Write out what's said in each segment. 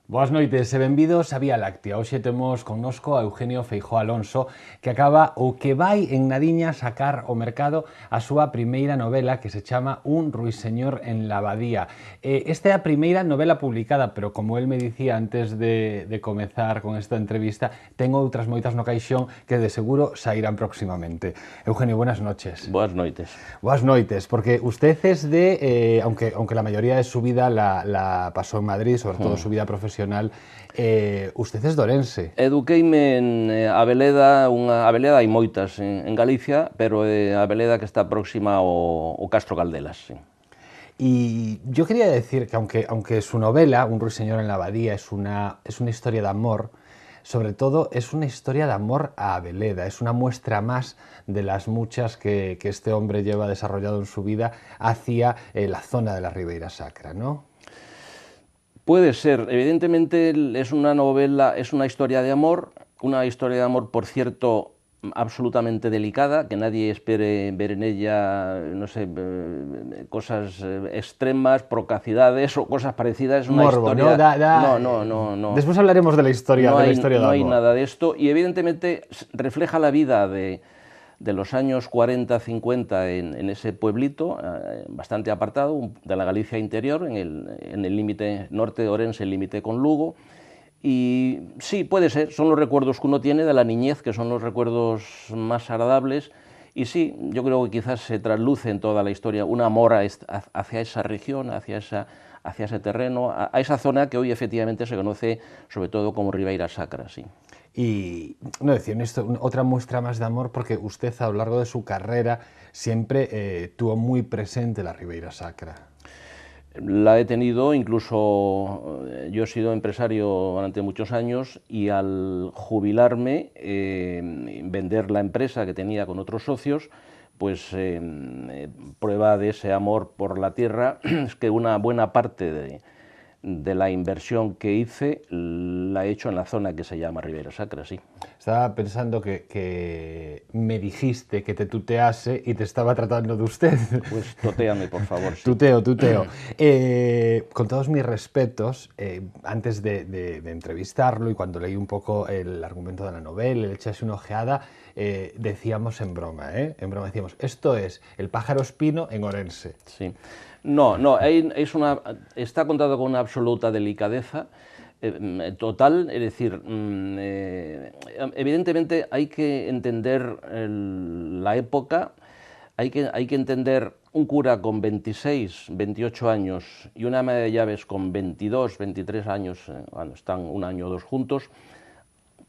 Boas noites e benvidos a Vía Láctea. Hoxe temos connosco a Eugenio Feijóo Alonso, que acaba ou que vai en nadiña sacar ao mercado a súa primeira novela que se chama Un ruiseñor en la abadía. Esta é a primeira novela publicada, pero como el me dicía antes de comezar con esta entrevista, ten outras moitas no caixón que de seguro sairán próximamente. Eugenio, buenas noches. Boas noites. Boas noites, porque usted es de, aunque la mayoría de su vida la pasó en Madrid, sobre todo su vida profesional, usted es de Orense. Eduqueime en Abeleda, Abeleda hai moitas en Galicia, pero a Abeleda que está próxima ao Castro Caldelas, sí. Y yo quería decir que aunque su novela, Un ruiseñor en la abadía, es una historia de amor, sobre todo es una historia de amor a Abeleda, es una muestra más de las muchas que este hombre lleva desarrollado en su vida hacia la zona de la Ribeira Sacra, ¿no? Puede ser, evidentemente es una novela, es una historia de amor, por cierto, absolutamente delicada, que nadie espere ver en ella, no sé, cosas extremas, procacidades o cosas parecidas. Es una Morbo, historia... ¿no? No. Después hablaremos de la historia, No de hay, la historia no de hay amor. nada de esto, y evidentemente refleja la vida de los años 40-50 en ese pueblito bastante apartado de la Galicia interior, en el límite norte de Orense, el límite con Lugo. Y sí, puede ser, son los recuerdos que uno tiene de la niñez, que son los recuerdos más agradables, y sí, yo creo que quizás se trasluce en toda la historia un amor hacia esa región, hacia ese terreno, a esa zona que hoy efectivamente se conoce sobre todo como Ribeira Sacra, sí. Y no decía esto, otra muestra más de amor, porque usted a lo largo de su carrera siempre tuvo muy presente la Ribeira Sacra. La he tenido, incluso yo he sido empresario durante muchos años y al jubilarme, vender la empresa que tenía con otros socios, pues prueba de ese amor por la tierra es que una buena parte de la inversión que hice la he hecho en la zona que se llama Ribeira Sacra, sí. Estaba pensando que me dijiste que te tutease y te estaba tratando de usted. Pues tutéame, por favor. Sí. Tuteo. Con todos mis respetos, antes de entrevistarlo y cuando leí un poco el argumento de la novela, le eché así una ojeada, decíamos en broma, decíamos, esto es El pájaro espino en Orense. Sí. No, está contado con una absoluta delicadeza, total, es decir, evidentemente hay que entender la época, hay que entender un cura con 26, 28 años y una ama de llaves con 22, 23 años, cuando están un año o dos juntos,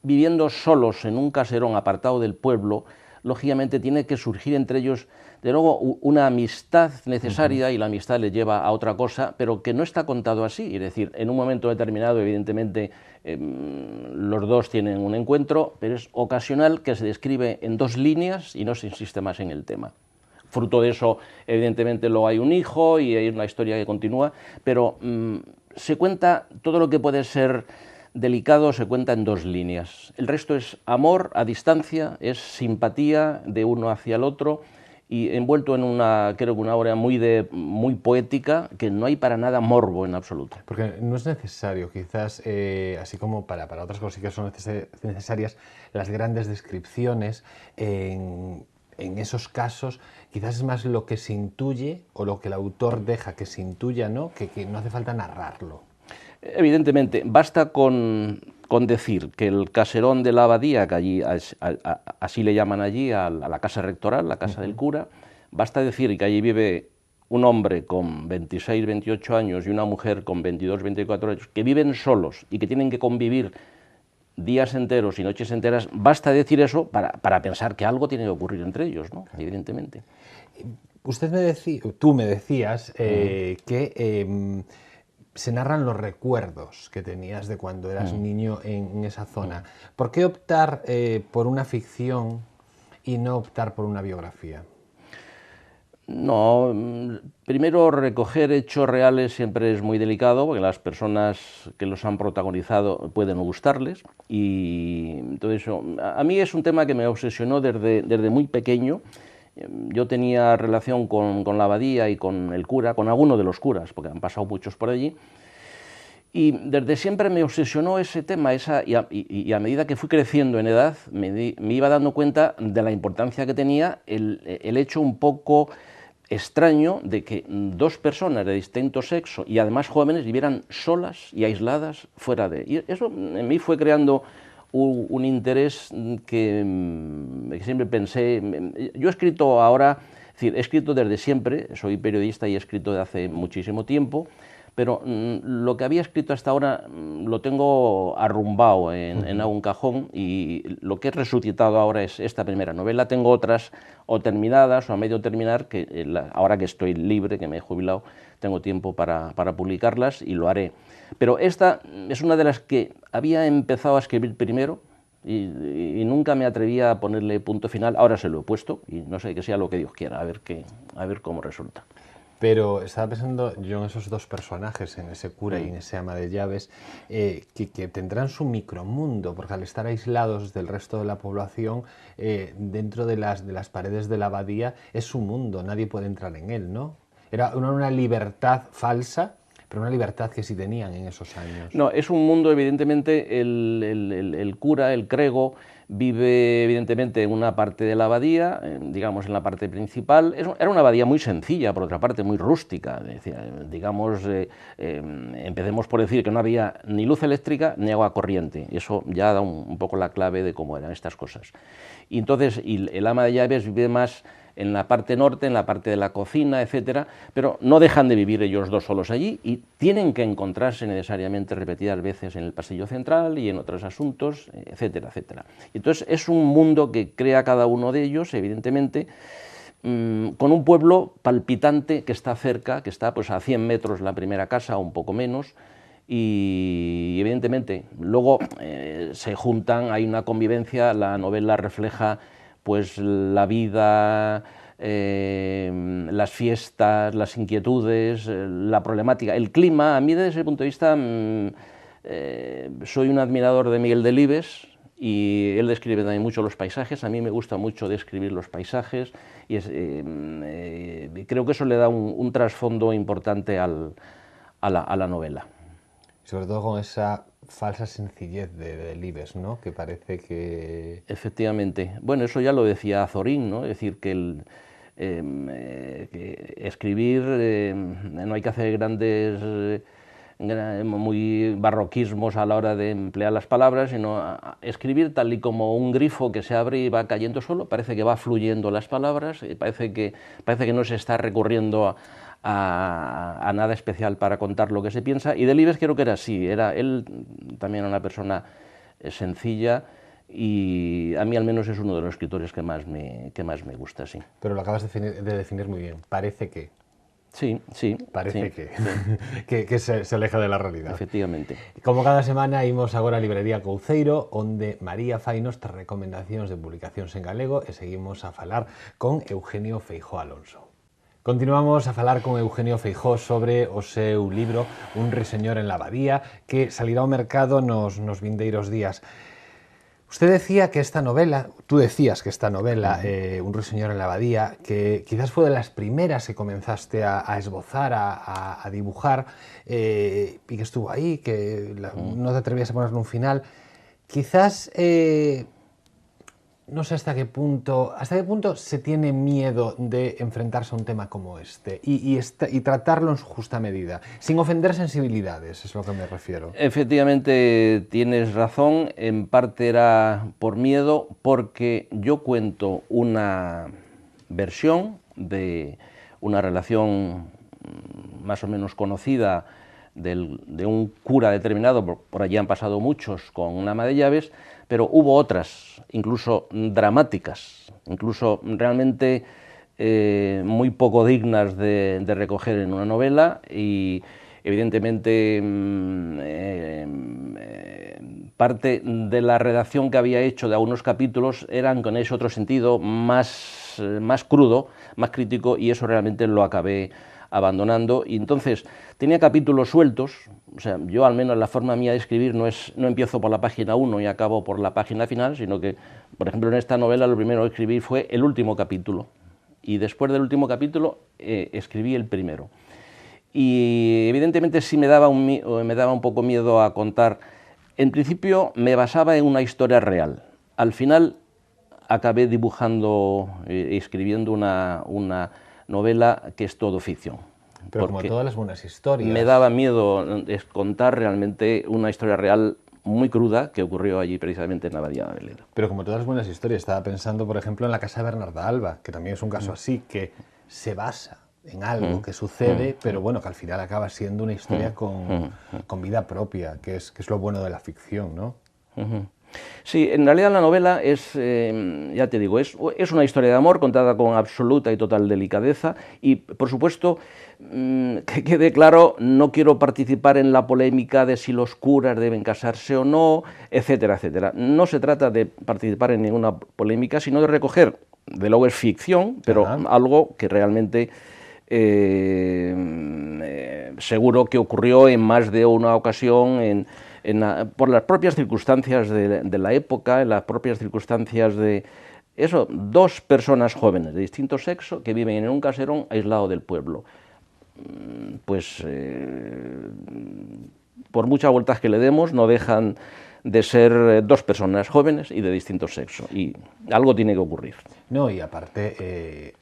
viviendo solos en un caserón apartado del pueblo. Lógicamente tiene que surgir entre ellos, de nuevo, una amistad necesaria, y la amistad le lleva a otra cosa, pero que no está contado así. Es decir, en un momento determinado, evidentemente, los dos tienen un encuentro, pero es ocasional, que se describe en dos líneas y no se insiste más en el tema. Fruto de eso, evidentemente, luego hay un hijo y hay una historia que continúa, pero se cuenta todo lo que puede ser delicado, se cuenta en dos líneas. El resto es amor a distancia, es simpatía de uno hacia el otro y envuelto en creo que una obra muy poética, que no hay para nada morbo en absoluto. Porque no es necesario, quizás, así como para otras cosas que son necesarias, las grandes descripciones. En esos casos quizás es más lo que se intuye o lo que el autor deja que se intuya, ¿no? Que no hace falta narrarlo. Evidentemente, basta con decir que el caserón de la abadía, que allí así le llaman allí, a la casa rectoral, la casa del cura, basta decir que allí vive un hombre con 26, 28 años y una mujer con 22, 24 años, que viven solos y que tienen que convivir días enteros y noches enteras. Basta decir eso para pensar que algo tiene que ocurrir entre ellos, ¿no? Evidentemente. Tú me decías que se narran los recuerdos que tenías de cuando eras niño en esa zona. ¿Por qué optar por una ficción y no optar por una biografía? No, primero recoger hechos reales siempre es muy delicado, porque las personas que los han protagonizado pueden no gustarles, y todo eso. A mí es un tema que me obsesionó desde muy pequeño. Yo tenía relación con la abadía y con el cura, con alguno de los curas, porque han pasado muchos por allí, Y desde siempre me obsesionó ese tema, y a medida que fui creciendo en edad, me iba dando cuenta de la importancia que tenía el hecho un poco extraño de que dos personas de distinto sexo y además jóvenes vivieran solas y aisladas fuera de... Y eso en mí fue creando un interés que siempre pensé... Yo he escrito ahora, es decir, he escrito desde siempre, soy periodista y he escrito desde hace muchísimo tiempo, pero lo que había escrito hasta ahora lo tengo arrumbado en algún cajón, y lo que he resucitado ahora es esta primera novela. Tengo otras o terminadas o a medio terminar, que ahora que estoy libre, que me he jubilado, tengo tiempo para publicarlas y lo haré. Pero esta es una de las que había empezado a escribir primero y nunca me atrevía a ponerle punto final. Ahora se lo he puesto y no sé, que sea lo que Dios quiera, a ver cómo resulta. Pero estaba pensando yo en esos dos personajes, en ese cura y en ese ama de llaves, que tendrán su micromundo, porque al estar aislados del resto de la población, dentro de las paredes de la abadía, es su mundo, nadie puede entrar en él, ¿no? Era una libertad falsa, pero una libertad que sí tenían en esos años. No, es un mundo, evidentemente, el cura, el crego, vive evidentemente en una parte de la abadía, digamos en la parte principal. Era una abadía muy sencilla, por otra parte, muy rústica. Digamos, empecemos por decir que no había ni luz eléctrica ni agua corriente. Eso ya da un poco la clave de cómo eran estas cosas. Y entonces el ama de llaves vive más en la parte norte, en la parte de la cocina, etcétera, pero no dejan de vivir ellos dos solos allí y tienen que encontrarse necesariamente repetidas veces en el pasillo central y en otros asuntos, etcétera, etcétera. Entonces es un mundo que crea cada uno de ellos, evidentemente, con un pueblo palpitante que está cerca, que está pues a 100 metros la primera casa, un poco menos, y evidentemente luego se juntan, hay una convivencia, la novela refleja pues la vida, las fiestas, las inquietudes, la problemática, el clima. A mí desde ese punto de vista soy un admirador de Miguel Delibes y él describe también mucho los paisajes. A mí me gusta mucho describir los paisajes y creo que eso le da un trasfondo importante a la novela. Sobre todo con esa falsa sencillez de Delibes, ¿no? Que parece que... Efectivamente. Bueno, eso ya lo decía Azorín, ¿no? Es decir, que escribir no hay que hacer grandes, muy barroquismos a la hora de emplear las palabras, sino escribir tal y como un grifo que se abre y va cayendo solo. Parece que va fluyendo las palabras, parece que no se está recurriendo a nada especial para contar lo que se piensa, y Delibes creo que era así, él también era una persona sencilla, y a mí al menos es uno de los escritores que más me gusta, sí. Pero lo acabas de definir muy bien, parece que... Sí. Parece que se aleja de la realidad. Efectivamente. Como cada semana, imos agora a Librería Couceiro, onde María fainos tres recomendacións de publicacións en galego e seguimos a falar con Eugenio Feijóo Alonso. Continuamos a falar con Eugenio Feijóo sobre o seu libro Un ruiseñor en la abadía, que salirá ao mercado nos vindeiros días. Usted decía que esta novela, tú decías que esta novela, Un ruiseñor en la abadía, que quizás fue de las primeras que comenzaste a esbozar, a dibujar, y que estuvo ahí, que no te atrevías a ponerle un final. Quizás... no sé hasta qué punto se tiene miedo de enfrentarse a un tema como este y tratarlo en su justa medida, sin ofender sensibilidades, es a lo que me refiero. Efectivamente, tienes razón, en parte era por miedo, porque yo cuento una versión de una relación más o menos conocida de un cura determinado, por allí han pasado muchos, con una ama de llaves, pero hubo otras, incluso dramáticas, incluso realmente muy poco dignas de recoger en una novela, y evidentemente parte de la redacción que había hecho de algunos capítulos eran con ese otro sentido más crudo, más crítico, y eso realmente lo acabé abandonando. Y entonces tenía capítulos sueltos, o sea, yo al menos la forma mía de escribir no empiezo por la página 1 y acabo por la página final, sino que, por ejemplo, en esta novela lo primero que escribí fue el último capítulo, y después del último capítulo escribí el primero. y evidentemente sí me daba un poco miedo a contar. En principio me basaba en una historia real. Al final acabé dibujando y escribiendo una novela que es todo ficción. Pero como todas las buenas historias. Me daba miedo contar realmente una historia real muy cruda que ocurrió allí precisamente en la Abadía de Aveleda. Pero como todas las buenas historias, estaba pensando, por ejemplo, en la casa de Bernarda Alba, que también es un caso así, que se basa en algo que sucede, pero bueno, que al final acaba siendo una historia con vida propia, que es lo bueno de la ficción, ¿no? Sí, en realidad la novela es, ya te digo, es una historia de amor contada con absoluta y total delicadeza y, por supuesto, que quede claro, no quiero participar en la polémica de si los curas deben casarse o no, etcétera, etcétera. No se trata de participar en ninguna polémica, sino de recoger, de luego es ficción, pero algo que realmente seguro que ocurrió en más de una ocasión por las propias circunstancias de la época, en las propias circunstancias de eso, dos personas jóvenes de distinto sexo que viven en un caserón aislado del pueblo. Pues por muchas vueltas que le demos, no dejan de ser dos personas jóvenes y de distinto sexo, y algo tiene que ocurrir. No, y aparte,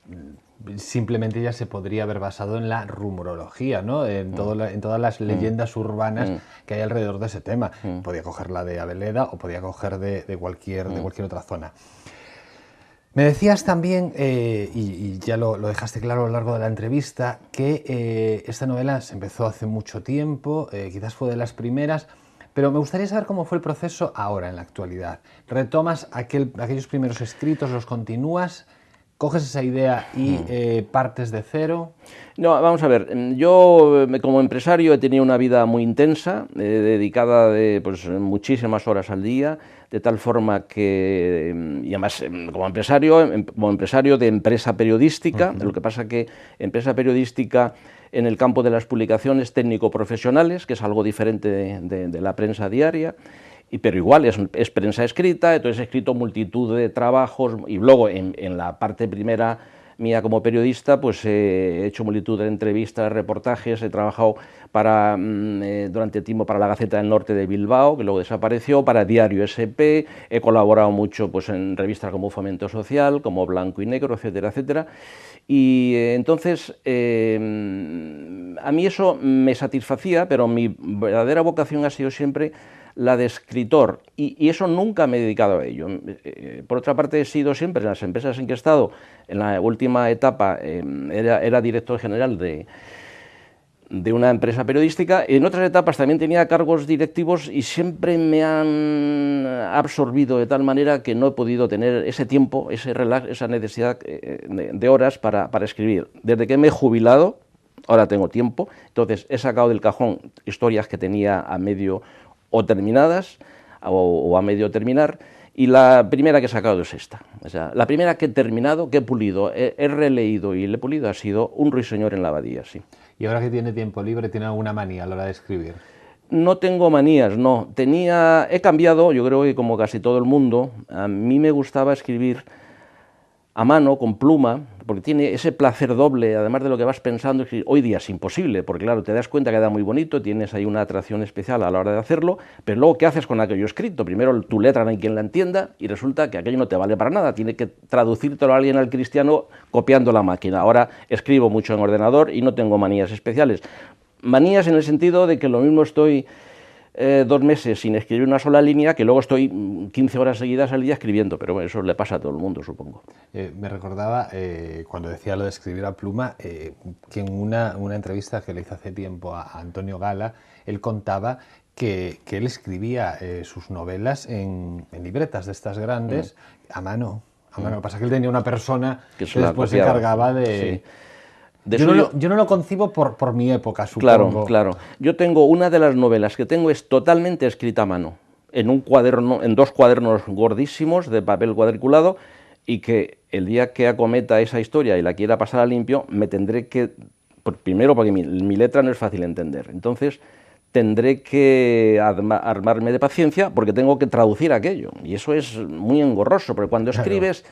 simplemente ya se podría haber basado en la rumorología, ¿no? En todas las leyendas urbanas que hay alrededor de ese tema. Podía coger la de Aveleda o podía coger de cualquier otra zona. Me decías también, y ya lo dejaste claro a lo largo de la entrevista, que esta novela se empezó hace mucho tiempo, quizás fue de las primeras, pero me gustaría saber cómo fue el proceso ahora, en la actualidad. ¿Retomas aquellos primeros escritos, los continúas, coges esa idea y partes de cero? No, vamos a ver, yo como empresario he tenido una vida muy intensa, dedicada pues, muchísimas horas al día, de tal forma que, y además como empresario de empresa periodística, lo que pasa que empresa periodística en el campo de las publicaciones técnico-profesionales, que es algo diferente de la prensa diaria, pero igual es prensa escrita, entonces he escrito multitud de trabajos y luego en la parte primera mía como periodista pues he hecho multitud de entrevistas, reportajes, he trabajado durante tiempo para la Gaceta del Norte de Bilbao, que luego desapareció, para Diario SP, he colaborado mucho pues en revistas como Fomento Social, como Blanco y Negro, etcétera, etcétera. Y entonces a mí eso me satisfacía, pero mi verdadera vocación ha sido siempre la de escritor, y eso nunca me he dedicado a ello. Por otra parte, he sido siempre, en las empresas en que he estado, en la última etapa era director general de una empresa periodística, y en otras etapas también tenía cargos directivos y siempre me han absorbido de tal manera que no he podido tener ese tiempo, ese relax, esa necesidad de horas para escribir. Desde que me he jubilado, ahora tengo tiempo, entonces he sacado del cajón historias que tenía a medio o terminadas o a medio terminar, y la primera que he sacado es esta. O sea, la primera que he terminado, que he pulido, he releído y le he pulido, ha sido Un ruiseñor en la abadía, sí. ¿Y ahora que tiene tiempo libre, tiene alguna manía a la hora de escribir? No tengo manías, no. He cambiado, yo creo que como casi todo el mundo, a mí me gustaba escribir a mano, con pluma, porque tiene ese placer doble, además de lo que vas pensando. Hoy día es imposible, porque claro, te das cuenta que queda muy bonito, tienes ahí una atracción especial a la hora de hacerlo, pero luego, ¿qué haces con aquello escrito? Primero, tu letra no hay quien la entienda, y resulta que aquello no te vale para nada, tiene que traducírtelo a alguien al cristiano copiando la máquina. Ahora escribo mucho en ordenador y no tengo manías especiales. Manías en el sentido de que lo mismo estoy 2 meses sin escribir una sola línea, que luego estoy 15 horas seguidas al día escribiendo, pero bueno, eso le pasa a todo el mundo, supongo. Me recordaba, cuando decía lo de escribir a pluma, que en una entrevista que le hice hace tiempo a Antonio Gala, él contaba que él escribía sus novelas en libretas de estas grandes, a mano. Lo que pasa es que él tenía una persona que después se encargaba de... Sí. Yo no lo concibo por mi época, supongo. Claro. Yo tengo una de las novelas que tengo es totalmente escrita a mano, en un cuaderno, en 2 cuadernos gordísimos de papel cuadriculado, y que el día que acometa esa historia y la quiera pasar a limpio, me tendré que... Primero, porque mi letra no es fácil de entender, entonces tendré que armarme de paciencia porque tengo que traducir aquello, y eso es muy engorroso, porque cuando escribes,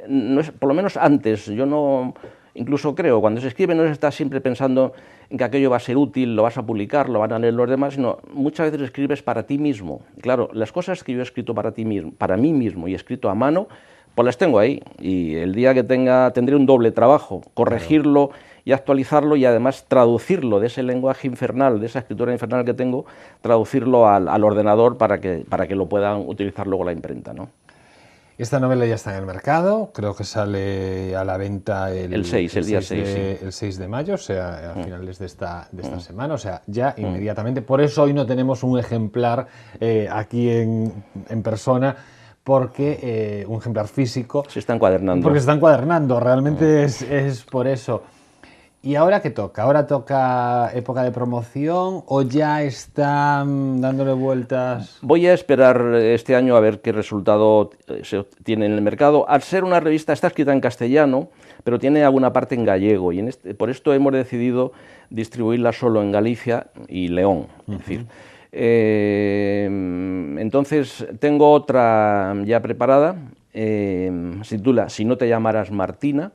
no es, por lo menos antes, yo no... Incluso creo, cuando se escribe no se está siempre pensando en que aquello va a ser útil, lo vas a publicar, lo van a leer los demás, sino muchas veces escribes para ti mismo. Claro, las cosas que yo he escrito para ti mismo, para mí mismo y he escrito a mano, pues las tengo ahí. Y el día que tendré un doble trabajo, corregirlo y actualizarlo y además traducirlo de ese lenguaje infernal, de esa escritura infernal que tengo, traducirlo al ordenador para que lo puedan utilizar luego la imprenta, ¿no? Esta novela ya está en el mercado, creo que sale a la venta el día 6 el 6 de mayo, o sea, a finales de esta semana, o sea, ya inmediatamente. Por eso hoy no tenemos un ejemplar aquí en persona, porque un ejemplar físico. Se está encuadernando. Porque se está encuadernando, realmente es por eso. ¿Y ahora qué toca? ¿Ahora toca época de promoción o ya están dándole vueltas? Voy a esperar este año a ver qué resultado se tiene en el mercado. Al ser una revista, está escrita en castellano, pero tiene alguna parte en gallego, y por esto hemos decidido distribuirla solo en Galicia y León. Es decir, entonces tengo otra ya preparada, se titula Si no te llamaras Martina,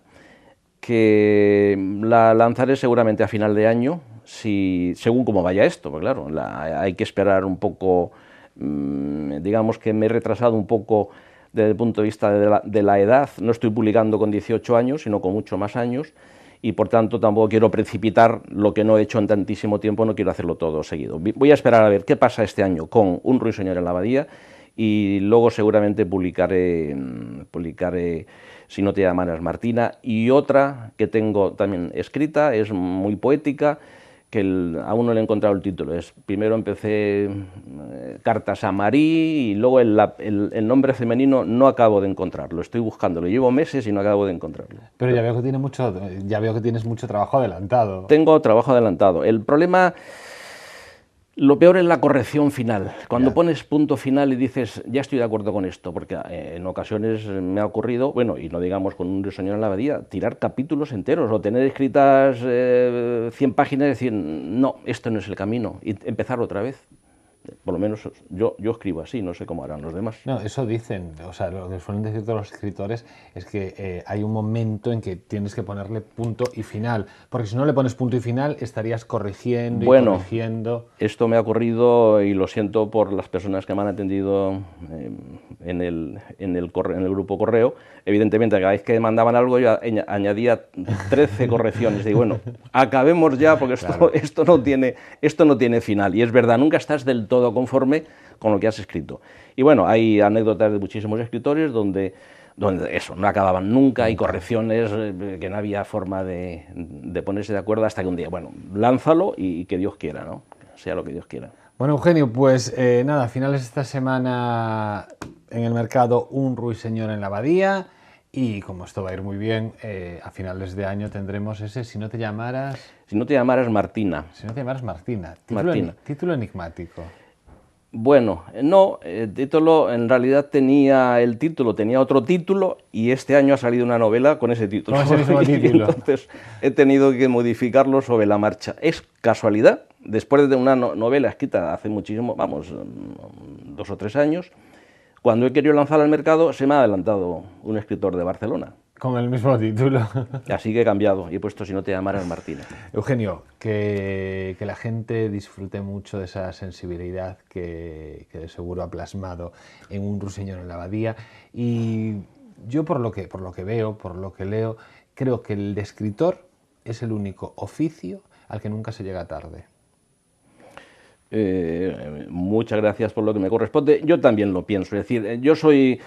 que la lanzaré seguramente a final de año, según cómo vaya esto, porque claro, hay que esperar un poco, digamos que me he retrasado un poco desde el punto de vista de la edad, no estoy publicando con 18 años, sino con mucho más años, y por tanto tampoco quiero precipitar lo que no he hecho en tantísimo tiempo, no quiero hacerlo todo seguido. Voy a esperar a ver qué pasa este año con Un ruiseñor en la abadía, y luego seguramente publicaré Si no te llamaras Martina, y otra que tengo también escrita, es muy poética, que aún no le he encontrado el título. Primero empecé Cartas a Marí, y luego el nombre femenino no acabo de encontrarlo, estoy buscándolo, llevo meses y no acabo de encontrarlo. Pero ya veo que tienes mucho trabajo adelantado. Tengo trabajo adelantado. El problema... Lo peor es la corrección final, cuando pones punto final y dices, ya estoy de acuerdo con esto, porque en ocasiones me ha ocurrido, bueno, y no digamos con Un ruiseñor en la abadía, tirar capítulos enteros o tener escritas 100 páginas y decir, no, esto no es el camino, y empezar otra vez. Por lo menos yo escribo así, no sé cómo harán los demás. No, eso dicen, o sea, lo que suelen decir todos los escritores es que hay un momento en que tienes que ponerle punto y final, porque si no le pones punto y final estarías corrigiendo y corrigiendo. Esto me ha ocurrido y lo siento por las personas que me han atendido en el grupo correo. Evidentemente, cada vez que mandaban algo yo añadía 13 correcciones. Digo, bueno, acabemos ya porque esto no tiene final. Y es verdad, nunca estás del todo conforme con lo que has escrito. Y bueno, hay anécdotas de muchísimos escritores donde eso, no acababan nunca, y correcciones que no había forma de ponerse de acuerdo hasta que un día, bueno, lánzalo y que Dios quiera, ¿no? Sea lo que Dios quiera. Bueno, Eugenio, pues nada, a finales de esta semana en el mercado Un ruiseñor en la abadía, y como esto va a ir muy bien, a finales de año tendremos ese Si no te llamaras... Si no te llamaras Martina. Si no te llamaras Martina. Título enigmático. Bueno, no, el título en realidad tenía otro título, y este año ha salido una novela con ese título. Con ese mismo título. Entonces he tenido que modificarlo sobre la marcha. Es casualidad, después de una novela escrita hace muchísimo, 2 o 3 años, cuando he querido lanzar al mercado se me ha adelantado un escritor de Barcelona. Con el mismo título. Así que he cambiado y he puesto Si no te llamaras Martina. Eugenio, que la gente disfrute mucho de esa sensibilidad que de seguro ha plasmado en Un ruiseñor en la abadía. Y yo por lo que veo, por lo que leo, creo que el de escritor es el único oficio al que nunca se llega tarde. Muchas gracias por lo que me corresponde. Yo también lo pienso, es decir, yo soy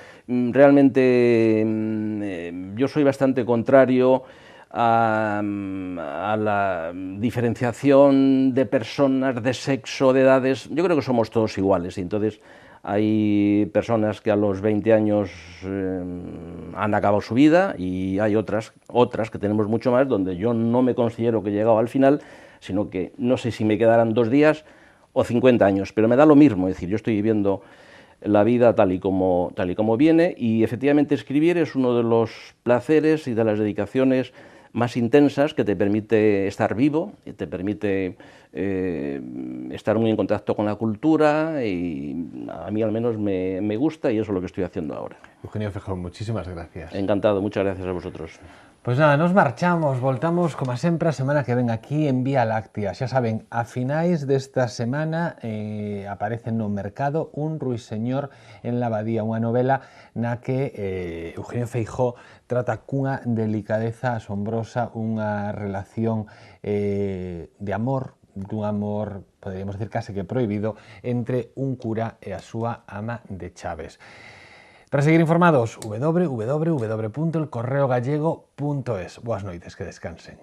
bastante contrario a la diferenciación de personas, de sexo, de edades. Yo creo que somos todos iguales, y entonces hay personas que a los 20 años han acabado su vida, y hay otras que tenemos mucho más, donde yo no me considero que he llegado al final, sino que no sé si me quedarán 2 días o 50 años, pero me da lo mismo. Es decir, yo estoy viviendo la vida tal y como viene, y efectivamente escribir es uno de los placeres y de las dedicaciones más intensas que te permite estar vivo, y te permite estar muy en contacto con la cultura, y a mí al menos me gusta, y eso es lo que estoy haciendo ahora. Eugenio Feijoo, muchísimas gracias. Encantado, muchas gracias a vosotros. Pois nada, nos marchamos, voltamos como sempre a semana que ven aquí en Vía Láctea. Xa saben, a finais desta semana aparece no mercado Un ruiseñor en la abadía, unha novela na que Eugenio Feijóo trata cunha delicadeza asombrosa unha relación de amor, dun amor, poderíamos decir case que prohibido, entre un cura e a súa ama de chaves. Para seguir informados, www.elcorreogallego.es. Boas noites, que descansen.